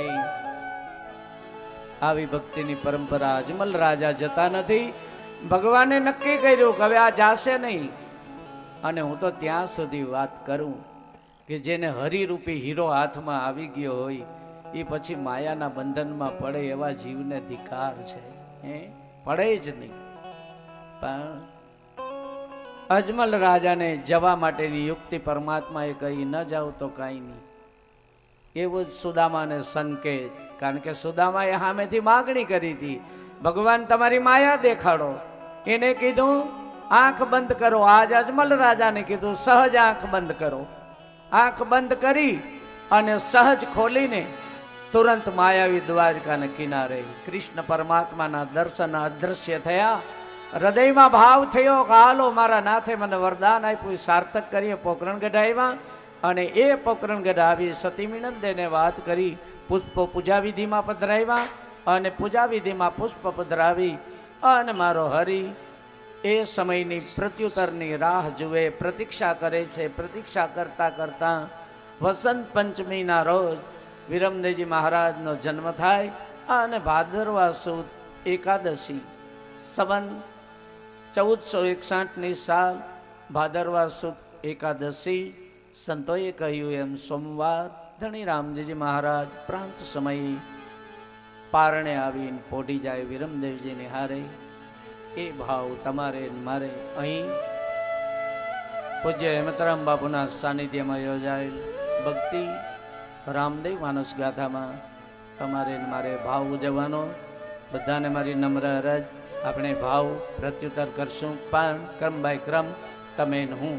એ આવી ભક્તિની પરંપરા અજમલ રાજા જતા નથી. ભગવાને નક્કી કર્યું કે હવે આ જાશે નહીં. અને હું તો ત્યાં સુધી વાત કરું કે જેને હરિરૂપી હીરો હાથમાં આવી ગયો હોય એ પછી માયાના બંધનમાં પડે એવા જીવને ધિકાર છે. પડે જ નહીં. પણ અજમલ રાજાને જવા માટેની યુક્તિ પરમાત્માએ કહી, ન જાવ તો કાંઈ નહીં. એવું જ સુદામાને સંકેત, કારણ કે સુદામાએ સામેથી માગણી કરી હતી, ભગવાન તમારી માયા દેખાડો. એને કીધું આંખ બંધ કરો. આજ અજમલ રાજાને કીધું સહજ આંખ બંધ કરો. આંખ બંધ કરી અને સહજ ખોલીને તુરંત માયાવી દ્વારકાના કિનારે કૃષ્ણ પરમાત્માના દર્શન અદ્રશ્ય થયા. હૃદયમાં ભાવ થયો કે હાલો મારા નાથે મને વરદાન આપ્યું, સાર્થક કરીએ. પોકરણગઢ આવ્યા અને એ પોકરણગઢ આવી સતી મિનંદેને વાત કરી. પુષ્પો પૂજા વિધિમાં પધરાવ્યા અને પૂજા વિધિમાં પુષ્પ પધરાવી અને મારો હરિ એ સમયની પ્રત્યુત્તરની રાહ જુએ, પ્રતીક્ષા કરે છે. પ્રતીક્ષા કરતા કરતા વસંત પંચમીના રોજ વિરમદેવજી મહારાજનો જન્મ થાય અને ભાદરવા સુદ એકાદશી સંવત 1461ની સાલ ભાદરવા સુદ એકાદશી સંતોએ કહ્યું એમ સોમવાર ધણી રામજીજી મહારાજ પ્રાંત સમયે પારણે આવીને પોઢી જાય વિરમદેવજીને હારે. એ ભાવ તમારે મારે અહીં પૂજ્ય હેમતરામ બાપુના સાનિધ્યમાં યોજાયેલ ભક્તિ રામદેવ માનસ ગાથામાં તમારે મારે ભાવ ઉજવવાનો. બધાને મારી નમ્ર અરજ, આપણે ભાવ પ્રત્યુત્તર કરશું, પણ ક્રમ બાય ક્રમ તમે હું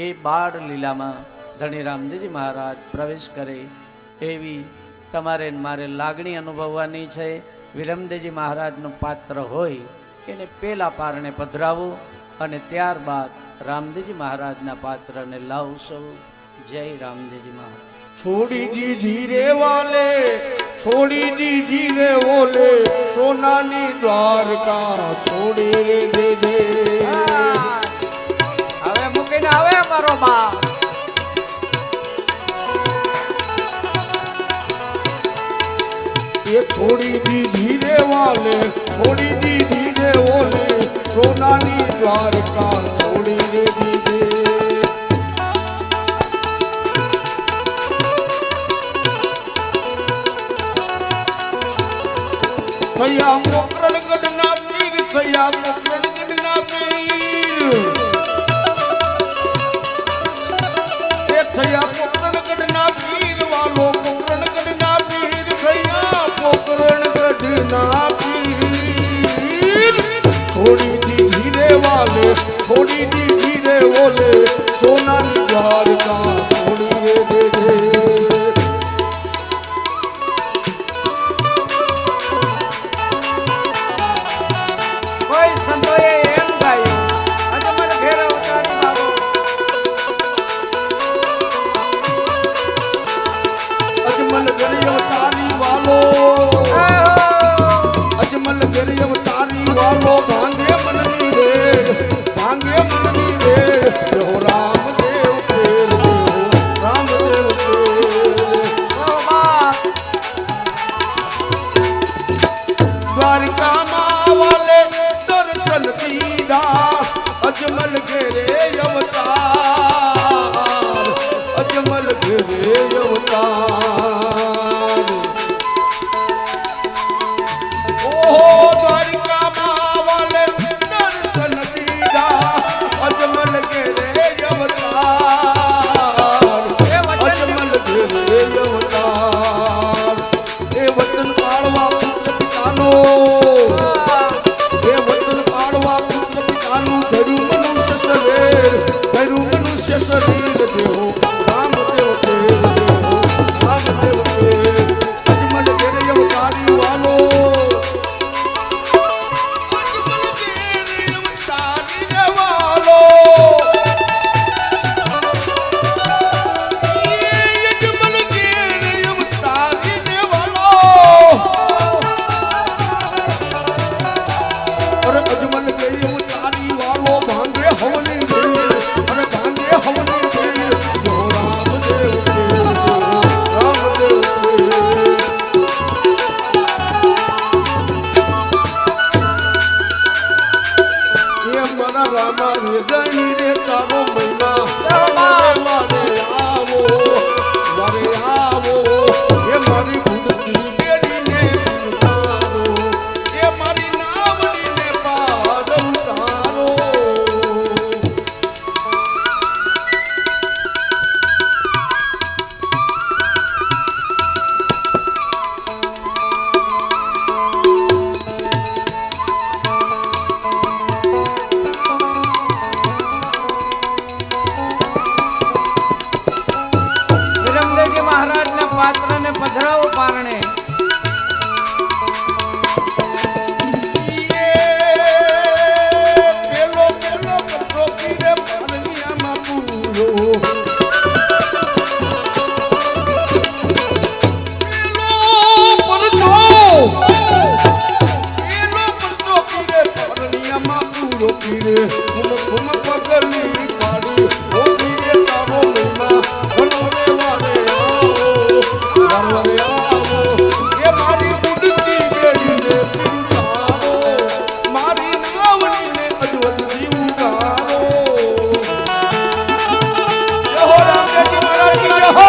એ બાળ લીલામાં ધણી રામદેવજી મહારાજ પ્રવેશ કરે એવી તમારે મારે લાગણી અનુભવવાની છે. વિરમદેવજી મહારાજનું પાત્ર હોય એને પેલા પારણે પધરાવો અને ત્યારબાદ રામદેવજી મહારાજના પાત્રને લાવશો. જય રામદેવજી મહારાજ. छोड़ी दीदी रे वाले, छोड़ी दीदी रे ओले, सोनानी द्वारका छोड़ी रे दे दे. હવે મૂકીને આવે મારો બાપ. ये छोड़ी दीदी रे वाले, छोड़ी दीदी रे ओले, सोनानी द्वारका छोड़ी रे दे दे. सया पोकरणगढ़ ना पीर, सया पोकरणगढ़ ना पीर, ए सया पोकरणगढ़ ना पीर वालो, पोकरणगढ़ ना पीर, सया पोकरणगढ़ ना पीर. छोड़ी दी धीरे वाले, छोड़ी दी धीरे ओले, सोनानी द्वारका छोड़ी रे दे दे. अजमल घेरे अवतार, अजमल घेरे अवतार. ओहो द्वारिका माँ वाले दर्शन दीदा, अजमल घेरे अवतार, अजमल घेरे अवतार. ए वतन पाड़वा पुत्र पितानो, मनुष्य शरीर देहो राम देव तेज देहो, राम देव तेज. अजमल घेरे अवतारी वालो, अजमल घेरे अवतारी वालो, अजमल घेरे अवतारी वालो. और अजमल घेरे अवतारी वालो भांगे हवनी दे, अरे भांगे हवनी दे, जो राम दे પધરાવો પારણે. પેલો પેલો પત્રો પીરે પારણિયામાં પૂરો. પીરે કુમ પગલી પાડી ઓ પીરે તારો મહિમા વનવરે વારે આવો વનવરે આવો એ મારી બુદ્ધિ બેડીને પીરાવો મારી નાવડીને અજવતથી ઉતારો. જય હો રામદેવજી મહારાજ કી જય હો.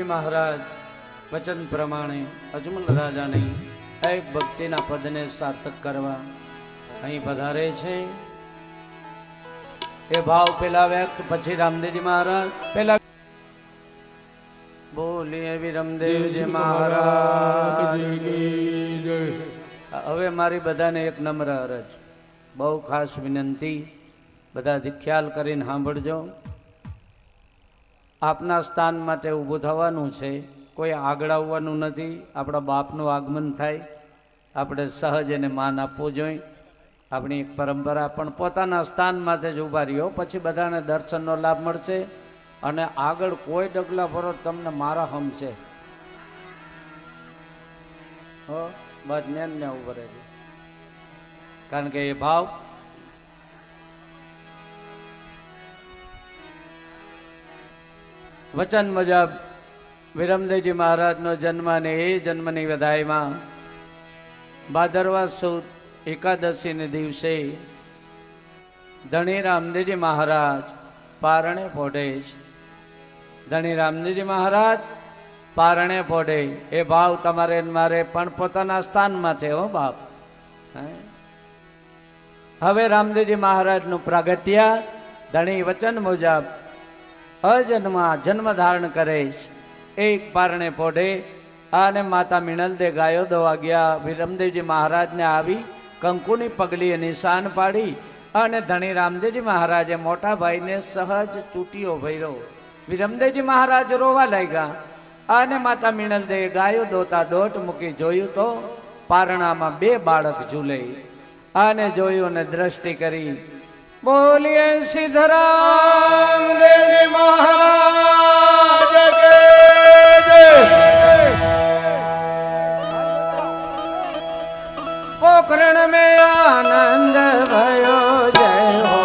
મહારાજ વચન પ્રમાણે અજમલ રાજાની એક ભક્તિના પદને સાર્થક કરવા અહીં પધારે છે. એ ભાવ પેલા વ્યક્ત પછી રામદેવજી મહારાજ પેલા બોલીએ વિરમદેવજી મહારાજ. હવે મારી બધાને એક નમ્ર અરજ, બહુ ખાસ વિનંતી, બધા ખ્યાલ કરીને સાંભળજો. આપના સ્થાન માટે ઊભું થવાનું છે, કોઈ આગળ આવવાનું નથી. આપણા બાપનું આગમન થાય, આપણે સહજ એને માન આપવું જોઈએ. આપણી એક પરંપરા, પણ પોતાના સ્થાન માટે જ ઊભા રહ્યો, પછી બધાને દર્શનનો લાભ મળશે. અને આગળ કોઈ ડગલા ભરો તમને મારા હમશે. હો બસ ને ઉભા રહેજો, કારણ કે એ ભાવ વચન મુજબ વિરમદેવજી મહારાજનો જન્મ અને એ જન્મની વધાઈમાં ભાદરવા સુદ એકાદશીને દિવસે ધણી રામદેવજી મહારાજ પારણે પોઢે છે. ધણી રામદેવજી મહારાજ પારણે પોઢે, એ ભાવ તમારે મારે પણ પોતાના સ્થાનમાં છે. હો બાપ, હવે રામદેવજી મહારાજનું પ્રાગટ્ય ધણી વચન મુજબ અજન્મા જન્મ ધારણ કરે છે. એક પારણે પોઢે અને માતા મિણલ દે ગાયો દોવા ગયા. વિરમદેવજી મહારાજને આવી કંકુની પગલીએ નિશાન પાડી અને ધણી રામદેવજી મહારાજે મોટા ભાઈને સહજ ચૂંટીઓ ભર્યો. વિરમદેવજી મહારાજ રોવા લાગ્યા અને માતા મીણલદેવે ગાયો દોતા દોટ મૂકી જોયું તો પારણામાં 2 બાળક ઝૂલે અને જોયું ને દ્રષ્ટિ કરી. બોલીએ સિદ્ધરામ દેવજી મહારાજ કે જય. પોખરણ में आनंद भयो जय हो